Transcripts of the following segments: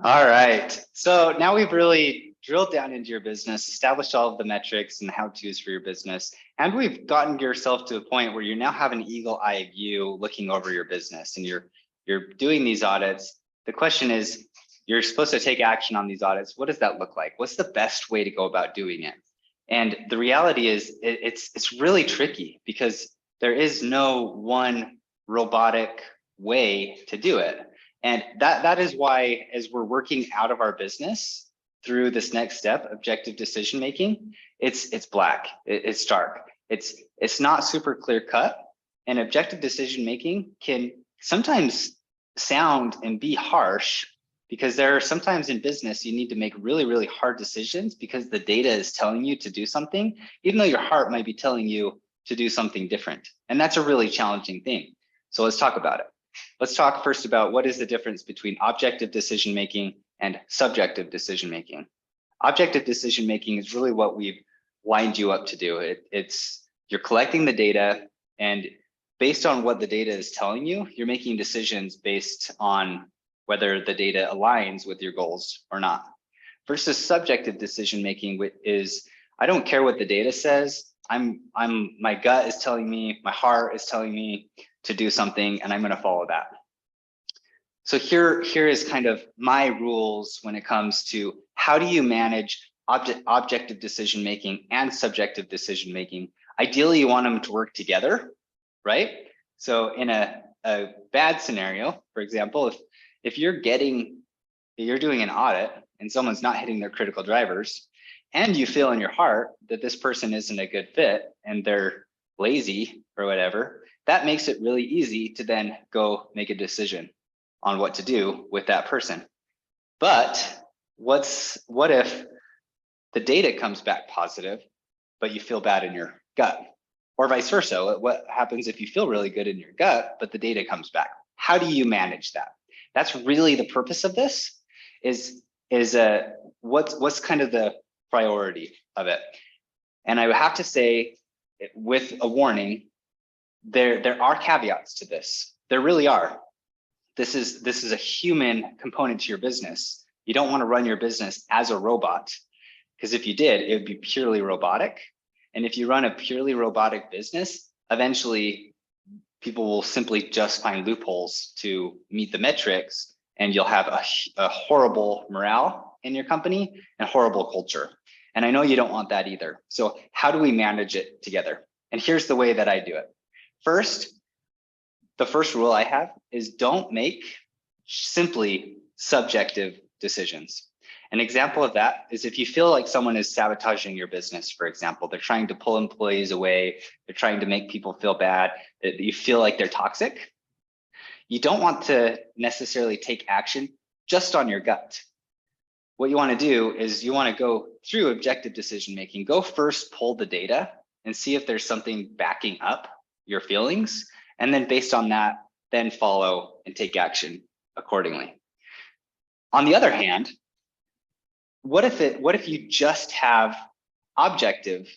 All right. So now we've really drilled down into your business, established all of the metrics and how-tos for your business, and we've gotten yourself to a point where you now have an eagle-eye view looking over your business, and you're doing these audits. The question is, you're supposed to take action on these audits. What does that look like? What's the best way to go about doing it? And the reality is, it's really tricky because there is no one robotic way to do it. And that is why, as we're working out of our business through this next step, objective decision making, it's black, it's dark, it's not super clear cut. And objective decision making can sometimes sound and be harsh, because there are sometimes in business you need to make really, really hard decisions because the data is telling you to do something, even though your heart might be telling you to do something different. And that's a really challenging thing. So let's talk about it. Let's talk first about what is the difference between objective decision-making and subjective decision-making. Objective decision-making is really what we've lined you up to do. You're collecting the data, and based on what the data is telling you, you're making decisions based on whether the data aligns with your goals or not. Versus subjective decision-making is, I don't care what the data says. My gut is telling me, my heart is telling me to do something, and I'm going to follow that. So here is kind of my rules when it comes to how do you manage objective decision making and subjective decision making. Ideally, you want them to work together, right? So in a bad scenario, for example, if you're doing an audit and someone's not hitting their critical drivers, and you feel in your heart that this person isn't a good fit and they're lazy or whatever, that makes it really easy to then go make a decision on what to do with that person. But what if the data comes back positive, but you feel bad in your gut? Or vice versa, what happens if you feel really good in your gut, but the data comes back? How do you manage that? That's really the purpose of this, is what's kind of the priority of it. And I would have to say, with a warning, there are caveats to this. There really are. This is a human component to your business. You don't want to run your business as a robot, because if you did, it would be purely robotic. And if you run a purely robotic business, eventually people will simply just find loopholes to meet the metrics, and you'll have a horrible morale in your company and horrible culture. And I know you don't want that either. So how do we manage it together? And here's the way that I do it. First, the first rule I have is don't make simply subjective decisions. An example of that is if you feel like someone is sabotaging your business, for example, they're trying to pull employees away, they're trying to make people feel bad, that you feel like they're toxic, you don't want to necessarily take action just on your gut. What you want to do is you want to go through objective decision making. Go first, pull the data and see if there's something backing up your feelings, and then based on that, then follow and take action accordingly. On the other hand, what if you just have objective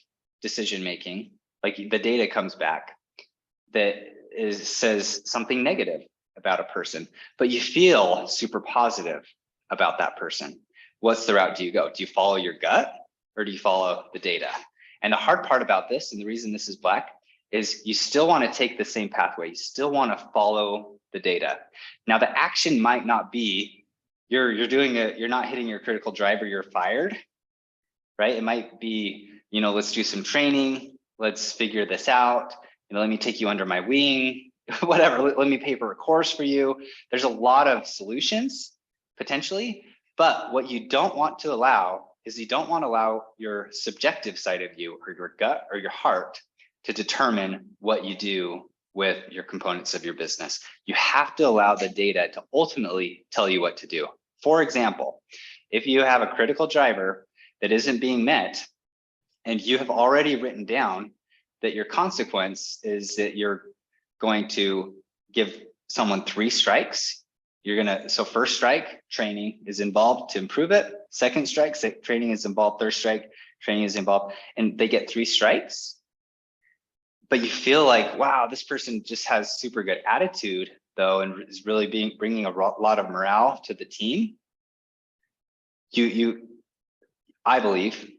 decision making, like the data comes back that says something negative about a person, but you feel super positive about that person? What's the route do you go? Do you follow your gut or do you follow the data? And the hard part about this, and the reason this is black, is you still want to take the same pathway. You still want to follow the data. Now, the action might not be you're not hitting your critical driver, you're fired, right? It might be, let's do some training, let's figure this out, let me take you under my wing, whatever, let me pay for a course for you. There's a lot of solutions potentially, but what you don't want to allow is you don't want to allow your subjective side of you or your gut or your heart to determine what you do with your components of your business. You have to allow the data to ultimately tell you what to do. For example, if you have a critical driver that isn't being met, and you have already written down that your consequence is that you're going to give someone 3 strikes, so first strike, training is involved to improve it. Second strike, training is involved. Third strike, training is involved, and they get 3 strikes. But you feel like, wow, this person just has super good attitude though, and is really bringing a lot of morale to the team. I believe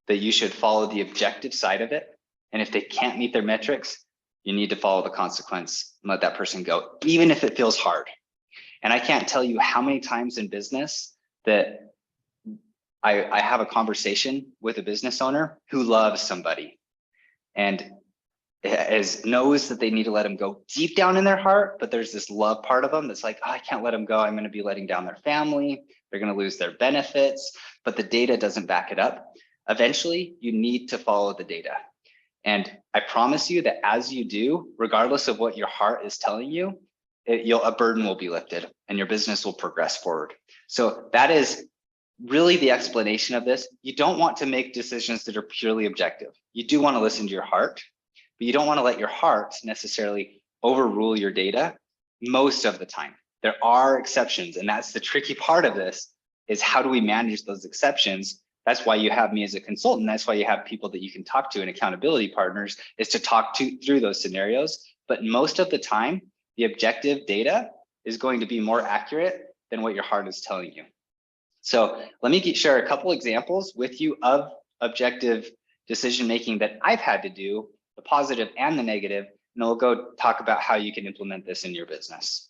that you should follow the objective side of it. And if they can't meet their metrics, you need to follow the consequence and let that person go, even if it feels hard. And I can't tell you how many times in business that I have a conversation with a business owner who loves somebody and knows that they need to let them go deep down in their heart, but there's this love part of them that's like, oh, I can't let them go. I'm going to be letting down their family. They're going to lose their benefits, but the data doesn't back it up. Eventually, you need to follow the data. And I promise you that as you do, regardless of what your heart is telling you, a burden will be lifted and your business will progress forward. So that is really the explanation of this. You don't want to make decisions that are purely objective. You do want to listen to your heart, but you don't want to let your heart necessarily overrule your data most of the time. There are exceptions, and that's the tricky part of this, is how do we manage those exceptions? That's why you have me as a consultant. That's why you have people that you can talk to and accountability partners, is to talk through those scenarios. But most of the time, the objective data is going to be more accurate than what your heart is telling you. So let me share a couple examples with you of objective decision-making that I've had to do, the positive and the negative, and we'll go talk about how you can implement this in your business.